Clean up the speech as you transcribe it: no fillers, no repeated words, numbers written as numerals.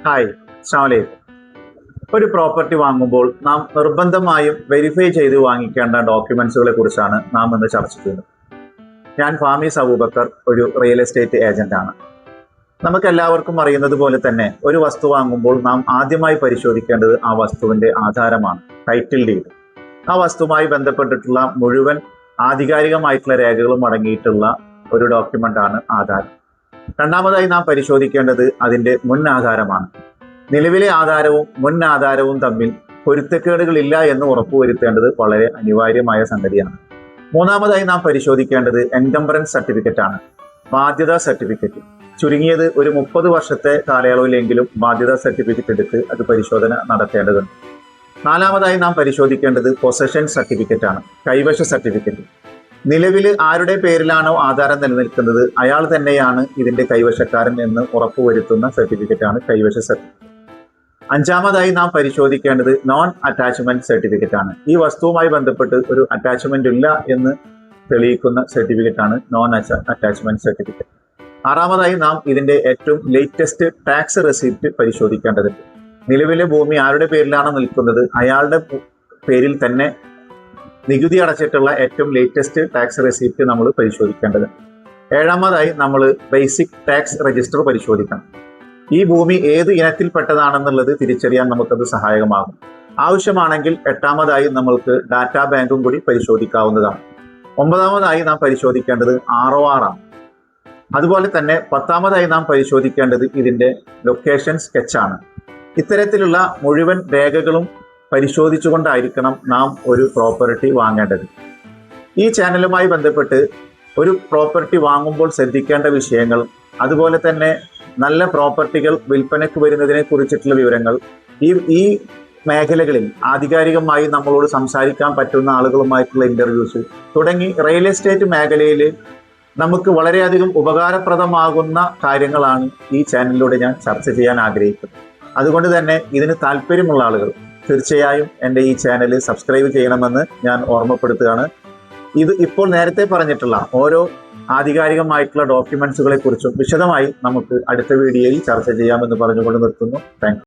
Hi, അസ്സലാമു അലൈക്കും. ഒരു പ്രോപ്പർട്ടി വാങ്ങുമ്പോൾ നാം നിർബന്ധമായും വെരിഫൈ ചെയ്ത് വാങ്ങിക്കേണ്ട ഡോക്യുമെന്റ്സുകളെ കുറിച്ചാണ് നാം ഇന്ന് ചർച്ച ചെയ്യുന്നത്. ഞാൻ ഫാമീസ് അബൂബക്കർ, ഒരു റിയൽ എസ്റ്റേറ്റ് ഏജന്റാണ്. നമുക്കെല്ലാവർക്കും അറിയുന്നത് പോലെ തന്നെ ഒരു വസ്തു വാങ്ങുമ്പോൾ നാം ആദ്യമായി പരിശോധിക്കേണ്ടത് ആ വസ്തുവിന്റെ ആധാരമാണ്, ടൈറ്റിൽ ഡീഡ്. ആ വസ്തുവുമായി ബന്ധപ്പെട്ടിട്ടുള്ള മുഴുവൻ ആധികാരികമായിട്ടുള്ള രേഖകളും അടങ്ങിയിട്ടുള്ള ഒരു ഡോക്യുമെന്റാണ് ആധാരം. രണ്ടാമതായി നാം പരിശോധിക്കേണ്ടത് അതിന്റെ മുൻ ആധാരമാണ്. നിലവിലെ ആധാരവും മുൻ ആധാരവും തമ്മിൽ പൊരുത്തക്കേടുകളില്ല എന്ന് ഉറപ്പുവരുത്തേണ്ടത് വളരെ അനിവാര്യമായ സംഗതിയാണ്. മൂന്നാമതായി നാം പരിശോധിക്കേണ്ടത് എൻകംബറൻസ് സർട്ടിഫിക്കറ്റ് ആണ്, ബാധ്യതാ സർട്ടിഫിക്കറ്റ്. ചുരുങ്ങിയത് ഒരു 30 വർഷത്തെ കാലയളവിലെങ്കിലും ബാധ്യതാ സർട്ടിഫിക്കറ്റ് എടുത്ത് അത് പരിശോധന നടത്തേണ്ടതുണ്ട്. നാലാമതായി നാം പരിശോധിക്കേണ്ടത് പൊസഷൻ സർട്ടിഫിക്കറ്റ് ആണ്, കൈവശ സർട്ടിഫിക്കറ്റ്. നിലവിൽ ആരുടെ പേരിലാണോ ആധാരം നിലനിൽക്കുന്നത് അയാൾ തന്നെയാണ് ഇതിന്റെ കൈവശക്കാരൻ എന്ന് ഉറപ്പുവരുത്തുന്ന സർട്ടിഫിക്കറ്റാണ് കൈവശ സർട്ടിഫിക്കറ്റ്. അഞ്ചാമതായി നാം പരിശോധിക്കേണ്ടത് നോൺ അറ്റാച്ച്മെന്റ് സർട്ടിഫിക്കറ്റ് ആണ്. ഈ വസ്തുവുമായി ബന്ധപ്പെട്ട് ഒരു അറ്റാച്ച്മെന്റ് ഇല്ല എന്ന് തെളിയിക്കുന്ന സർട്ടിഫിക്കറ്റാണ് നോൺ അറ്റാച്ച്മെന്റ് സർട്ടിഫിക്കറ്റ്. ആറാമതായി നാം ഇതിന്റെ ഏറ്റവും ലേറ്റസ്റ്റ് ടാക്സ് റെസിപ്റ്റ് പരിശോധിക്കേണ്ടതുണ്ട്. നിലവിലെ ഭൂമി ആരുടെ പേരിലാണ് നിൽക്കുന്നത് അയാളുടെ പേരിൽ തന്നെ നികുതി അടച്ചിട്ടുള്ള ഏറ്റവും ലേറ്റസ്റ്റ് ടാക്സ് റെസിപ്റ്റ് നമ്മൾ പരിശോധിക്കേണ്ടതുണ്ട്. ഏഴാമതായി നമ്മൾ ബേസിക് ടാക്സ് രജിസ്റ്റർ പരിശോധിക്കണം. ഈ ഭൂമി ഏത് ഇനത്തിൽപ്പെട്ടതാണെന്നുള്ളത് തിരിച്ചറിയാൻ നമുക്കത് സഹായകമാകും. ആവശ്യമാണെങ്കിൽ എട്ടാമതായി നമ്മൾക്ക് ഡാറ്റാ ബാങ്കും കൂടി പരിശോധിക്കാവുന്നതാണ്. ഒമ്പതാമതായി നാം പരിശോധിക്കേണ്ടത് ROR ആണ്. അതുപോലെ തന്നെ പത്താമതായി നാം പരിശോധിക്കേണ്ടത് ഇതിന്റെ ലൊക്കേഷൻ സ്കെച്ചാണ്. ഇത്തരത്തിലുള്ള മുഴുവൻ രേഖകളും പരിശോധിച്ചുകൊണ്ടായിരിക്കണം നാം ഒരു പ്രോപ്പർട്ടി വാങ്ങേണ്ടത്. ഈ ചാനലുമായി ബന്ധപ്പെട്ട് ഒരു പ്രോപ്പർട്ടി വാങ്ങുമ്പോൾ ശ്രദ്ധിക്കേണ്ട വിഷയങ്ങൾ, അതുപോലെ തന്നെ നല്ല പ്രോപ്പർട്ടികൾ വിൽപ്പനയ്ക്ക് വരുന്നതിനെ കുറിച്ചിട്ടുള്ള വിവരങ്ങൾ, ഈ മേഖലകളിൽ ആധികാരികമായി നമ്മളോട് സംസാരിക്കാൻ പറ്റുന്ന ആളുകളുമായിട്ടുള്ള ഇന്റർവ്യൂസ് തുടങ്ങി റിയൽ എസ്റ്റേറ്റ് മേഖലയിൽ നമുക്ക് വളരെയധികം ഉപകാരപ്രദമാകുന്ന കാര്യങ്ങളാണ് ഈ ചാനലിലൂടെ ഞാൻ ചർച്ച ചെയ്യാൻ ആഗ്രഹിക്കുന്നത്. അതുകൊണ്ട് തന്നെ ഇതിന് താല്പര്യമുള്ള ആളുകൾ തീർച്ചയായും എൻ്റെ ഈ ചാനൽ സബ്സ്ക്രൈബ് ചെയ്യണമെന്ന് ഞാൻ ഓർമ്മപ്പെടുത്തുകയാണ്. ഇത് ഇപ്പോൾ നേരത്തെ പറഞ്ഞിട്ടുള്ള ഓരോ ആധികാരികമായിട്ടുള്ള ഡോക്യുമെന്റ്സുകളെ കുറിച്ചും വിശദമായി നമുക്ക് അടുത്ത വീഡിയോയിൽ ചർച്ച ചെയ്യാമെന്ന് പറഞ്ഞുകൊണ്ട് നിർത്തുന്നു. Thank you.